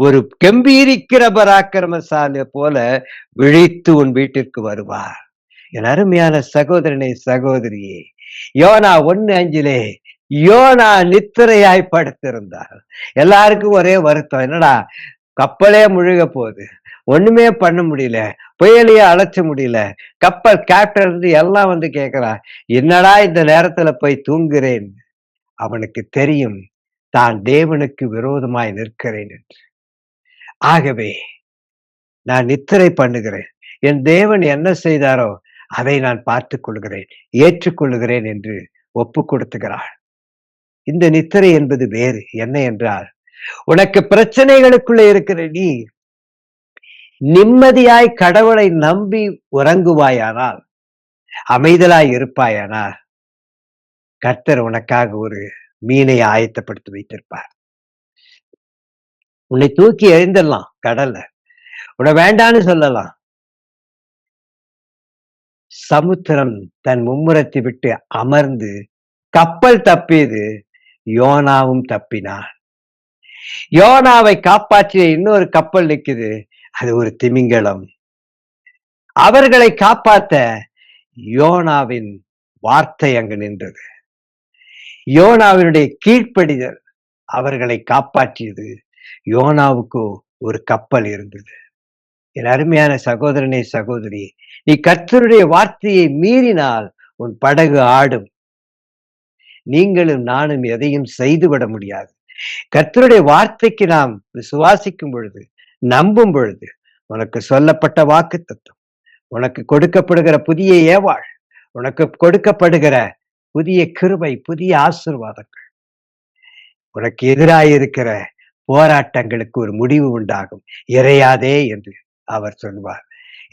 Speaker 1: ஒரு கம்பீரிக்கிற பராக்கிரமசாலை போல விழித்து உன் வீட்டிற்கு வருவார். என் அருமையான சகோதரனை, சகோதரியே, யோனா 1:5 யோனா நித்திரையாய் படுத்திருந்தார். எல்லாருக்கும் ஒரே வருத்தம், என்னடா கப்பலே முழுக போகுது, ஒண்ணுமே பண்ண முடியல, புயலையே அழைச்ச முடியல, கப்பல் கேப்டன் இருந்து எல்லாம் வந்து கேட்கிறான், என்னடா இந்த நேரத்துல போய் தூங்குறேன். அவனுக்கு தெரியும் தான் தேவனுக்கு விரோதமாய் நிற்கிறேன் என்று. ஆகவே நான் நித்திரை பண்ணுகிறேன், என் தேவன் என்ன செய்தாரோ அதை நான் பார்த்துக் கொள்கிறேன், ஏற்றுக்கொள்ளுகிறேன் என்று ஒப்பு கொடுத்துகிறாள். இந்த நித்திரை என்பது வேறு என்ன என்றால், உனக்கு பிரச்சனைகளுக்குள்ள இருக்கிற நீ நிம்மதியாய் கடவுளை நம்பி உறங்குவாயானால், அமைதலாய் இருப்பாயானால், கர்த்தர் உனக்காக ஒரு மீனை ஆயத்தப்படுத்தி வைத்திருப்பார். உன்னை தூக்கி எறிந்துடலாம் கடல்ல, உன்னை வேண்டான்னு சொல்லலாம். சமுத்திரம் தன் மும்முரத்தை விட்டு அமர்ந்து கப்பல் தப்பியது, யோனாவும் தப்பினான். யோனாவை காப்பாற்றிய இன்னொரு கப்பல் நிக்குது, அது ஒரு திமிங்கலம். அவர்களை காப்பாத்த யோனாவின் வார்த்தை அங்கு நின்றது. யோனாவினுடைய கீழ்ப்படிதல் அவர்களை காப்பாற்றியது. யோனாவுக்கு ஒரு கப்பல் இருந்தது. என் அருமையான சகோதரனே, சகோதரி, நீ கர்த்தருடைய வார்த்தையை மீறினால் உன் படகு ஆடும். நீங்களும் நானும் எதையும் செய்துவிட முடியாது. கர்த்தருடைய வார்த்தைக்கு நாம் விசுவாசிக்கும் பொழுது, நம்பும் பொழுது, உனக்கு சொல்லப்பட்ட வாக்கு தத்துவம், உனக்கு கொடுக்கப்படுகிற புதிய ஏவாள், உனக்கு கொடுக்கப்படுகிற புதிய கிருபை, புதிய ஆசீர்வாதங்கள், உனக்கு எதிராயிருக்கிற போராட்டங்களுக்கு ஒரு முடிவு உண்டாகும். இறையாதே என்று அவர் சொல்வார்.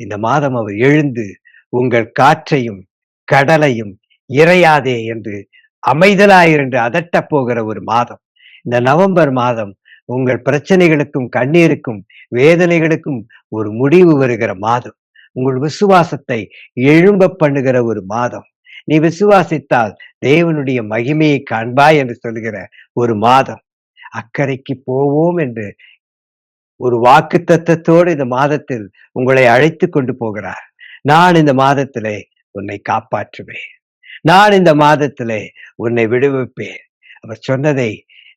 Speaker 1: இந்த மாதம் அவர் எழுந்து உங்கள் காற்றையும் கடலையும் இறையாதே என்று அமைதலாயிரு என்று அதட்டப் போகிற ஒரு மாதம். இந்த நவம்பர் மாதம் உங்கள் பிரச்சனைகளுக்கும் கண்ணீருக்கும் வேதனைகளுக்கும் ஒரு முடிவு வருகிற மாதம். உங்கள் விசுவாசத்தை எழும்ப பண்ணுகிற ஒரு மாதம். நீ விசுவாசித்தால் தேவனுடைய மகிமையை காண்பாய் என்று சொல்கிற ஒரு மாதம். அக்கறைக்கு போவோம் என்று ஒரு வாக்கு தத்தத்தோடு இந்த மாதத்தில் உங்களை அழைத்து கொண்டு போகிறார். நான் இந்த மாதத்திலே உன்னை காப்பாற்றுவேன், நான் இந்த மாதத்திலே உன்னை விடுவிப்பேன். அவர் சொன்னதை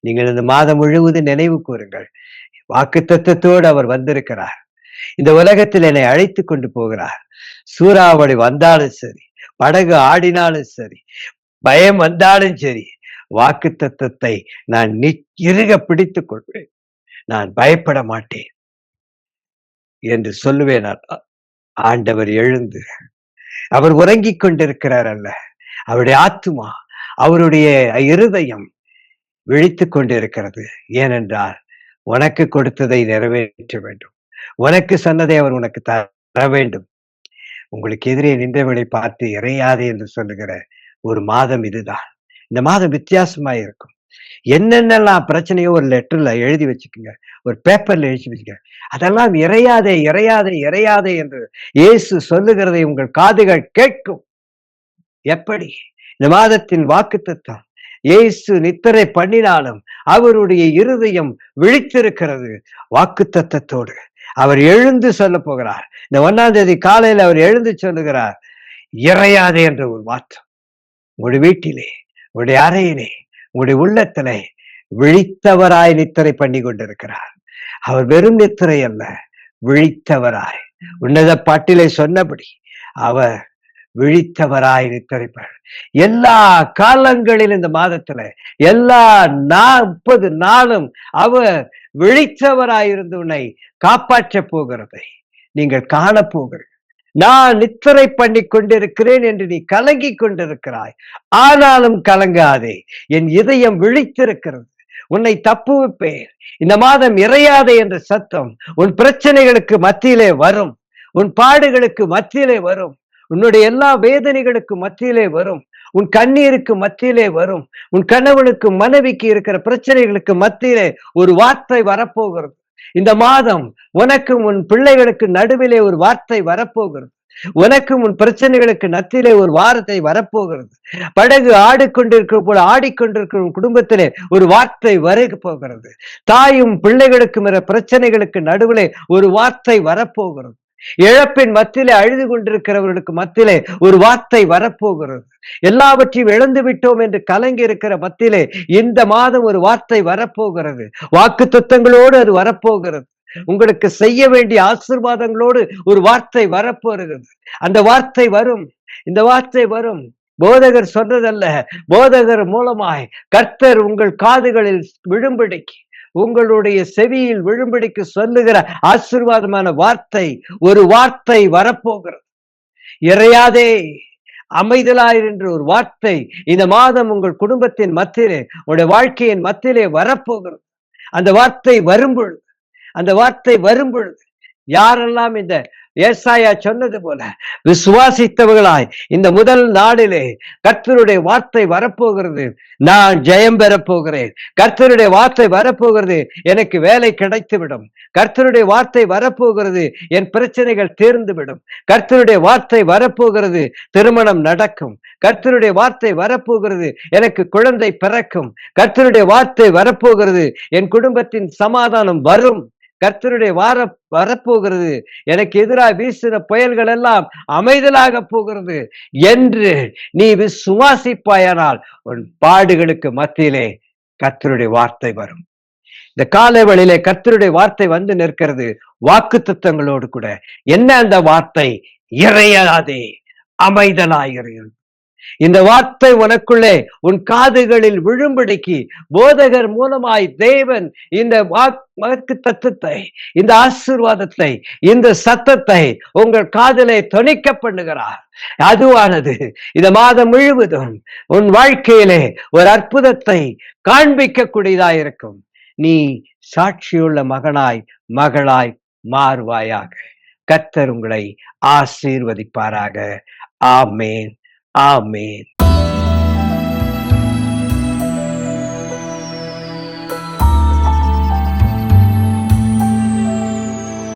Speaker 1: நீங்கள் இந்த மாதம் முழுவதும் நினைவு கூறுங்கள். வாக்குத்தத்தத்தோடு அவர் வந்திருக்கிறார். இந்த உலகத்தில் என்னை அழைத்து கொண்டு போகிறார். சூறாவளி வந்தாலும் சரி, படகு ஆடினாலும் சரி, பயம் வந்தாலும் சரி, வாக்குத்தத்தத்தை நான் இறுக பிடித்துக் கொள்வேன். நான் பயப்பட மாட்டேன் என்று சொல்லுவேன். ஆண்டவர் எழுந்து, அவர் உறங்கிக் கொண்டிருக்கிறார் அல்ல, அவருடைய ஆத்துமா, அவருடைய இருதயம் விழித்துக் கொண்டிருக்கிறது. ஏனென்றால் உனக்கு கொடுத்ததை நிறைவேற்ற வேண்டும். உனக்கு சொன்னதை அவர் உனக்கு தர வேண்டும். உங்களுக்கு எதிரே நின்றவர்களை பார்த்து இறையாதே என்று சொல்லுகிற ஒரு மாதம் இதுதான். இந்த மாதம் வித்தியாசமா இருக்கும். என்னென்னலாம் பிரச்சனையோ ஒரு லெட்டர்ல எழுதி வச்சுக்கோங்க, ஒரு பேப்பர்ல எழுதி வச்சுக்க. அதெல்லாம் இறையாதே இறையாதே இறையாதே என்று இயேசு சொல்லுகிறதை உங்கள் காதுகள் கேட்கும். எப்படி? இந்த மாதத்தின் வாக்குத்தத்தம், இயேசு நித்திரை பண்ணினாலும் அவருடைய இருதயம் விழித்திருக்கிறது. வாக்குத்தத்தத்தோடு அவர் எழுந்து சொல்ல போகிறார். இந்த 1ஆம் தேதி காலையில் அவர் எழுந்து சொல்லுகிறார், இறையாதே என்ற ஒரு மாற்றம் உங்களுடைய வீட்டிலே, உங்களுடைய அறையிலே, உங்களுடைய உள்ளத்திலே விழித்தவராய் நித்திரை பண்ணி கொண்டிருக்கிறார். அவர் வெறும் நித்திரை அல்ல, விழித்தவராய். உன்னத பாட்டிலே சொன்னபடி அவர் விழித்தவராய் நித்திரைப்பார். எல்லா காலங்களிலும் இந்த மாதத்துல எல்லா 30 நாளும் அவர் விழித்தவராயிருந்து உன்னை காப்பாற்ற போகிறதை நீங்கள் காணப்போகிறீர்கள். நான் நித்திரை பண்ணி கொண்டிருக்கிறேன் என்று நீ கலங்கி கொண்டிருக்கிறாய். ஆனாலும் கலங்காதே, என் இதயம் விழித்திருக்கிறது, உன்னை தப்புவிப்பேன். இந்த மாதம் இறையாதே என்ற சத்தம் உன் பிரச்சனைகளுக்கு மத்தியிலே வரும், உன் பாடுகளுக்கு மத்தியிலே வரும், உன்னுடைய எல்லா வேதனைகளுக்கு மத்தியிலே வரும், உன் கண்ணீருக்கு மத்தியிலே வரும், உன் கணவனுக்கு மனைவிக்கு இருக்கிற பிரச்சனைகளுக்கு மத்தியிலே ஒரு வார்த்தை வரப்போகிறது. இந்த மாதம் உனக்கும் உன் பிள்ளைகளுக்கு நடுவிலே ஒரு வார்த்தை வரப்போகிறது. உனக்கும் உன் பிரச்சனைகளுக்கு நத்திலே ஒரு வார்த்தை வரப்போகிறது. படகு ஆடிக்கொண்டிருக்கிற போல ஆடிக்கொண்டிருக்கிற குடும்பத்திலே ஒரு வார்த்தை வர போகிறது. தாயும் பிள்ளைகளுக்கும் பிரச்சனைகளுக்கு நடுவிலே ஒரு வார்த்தை வரப்போகிறது. இழப்பின் மத்தியிலே அழுது கொண்டிருக்கிறவர்களுக்கு மத்தியிலே ஒரு வார்த்தை வரப்போகிறது. எல்லாவற்றையும் இழந்து விட்டோம் என்று கலங்கி இருக்கிற மத்தியிலே இந்த மாதம் ஒரு வார்த்தை வரப்போகிறது. வாக்குத்தத்தங்களோடு அது வரப்போகிறது. உங்களுக்கு செய்ய வேண்டிய ஆசீர்வாதங்களோடு ஒரு வார்த்தை வரப்போகிறது. அந்த வார்த்தை வரும், இந்த வார்த்தை வரும். போதகர் சொன்னதல்ல, போதகர் மூலமாய் கர்த்தர் உங்கள் காதுகளில் விழும்படிக்கு, உங்களுடைய செவியில் விழும்படிக்கு சொல்லுகிற ஆசீர்வாதமான வார்த்தை, ஒரு வார்த்தை வரப்போகிறது. இறையாதே, அமைதலாயிரு என்ற ஒரு வார்த்தை இந்த மாதம் உங்கள் குடும்பத்தின் மத்தியிலே, உங்களுடைய வாழ்க்கையின் மத்தியிலே வரப்போகிறது. அந்த வார்த்தை வரும்பொழுது, அந்த வார்த்தை வரும்பொழுது யாரெல்லாம் இந்த ஏசாயா சொன்னது போல விசுவாசித்தவர்களாய் இந்த முதல் நாளிலே கர்த்தருடைய வார்த்தை வரப்போகிறது, நான் ஜெயம் பெறப் போகிறேன், கர்த்தருடைய வார்த்தை வரப்போகிறது, எனக்கு வேலை கிடைத்துவிடும், கர்த்தருடைய வார்த்தை வரப்போகிறது, என் பிரச்சனைகள் தீர்ந்துவிடும், கர்த்தருடைய வார்த்தை வரப்போகிறது, திருமணம் நடக்கும், கர்த்தருடைய வார்த்தை வரப்போகிறது, எனக்கு குழந்தை பிறக்கும், கர்த்தருடைய வார்த்தை வரப்போகிறது, என் குடும்பத்தின் சமாதானம் வரும், கர்த்தருடைய வரப்போகிறது, எனக்கு எதிராக வீசின புயல்கள் எல்லாம் அமைதலாக போகிறது என்று நீ விசுவாசிப்பாயானால் உன் பாடுகளுக்கு மத்தியிலே கர்த்தருடைய வார்த்தை வரும். இந்த காலை வேளையிலே கர்த்தருடைய வார்த்தை வந்து நிற்கிறது வாக்குத்தத்தங்களோடு கூட. என்ன அந்த வார்த்தை? இறையாதே, அமைதலாயிரு. இந்த வார்த்தை உனக்குள்ளே உன் காதுகளில் விழும்படிக்கு போதகர் மூலமாய் தேவன் இந்த வாக்கு தத்துவத்தை, இந்த ஆசீர்வாதத்தை, இந்த சத்தத்தை உங்கள் காதிலே தொனிக்க பண்ணுகிறார். அதுவானது இந்த மாதம் முழுவதும் உன் வாழ்க்கையிலே ஒரு அற்புதத்தை காண்பிக்க கூடியதாயிருக்கும். நீ சாட்சியுள்ள மகனாய் மகளாய் மாறுவாயாக. கர்த்தர் உங்களை ஆசீர்வதிப்பாராக. ஆமேன், ஆமேன்.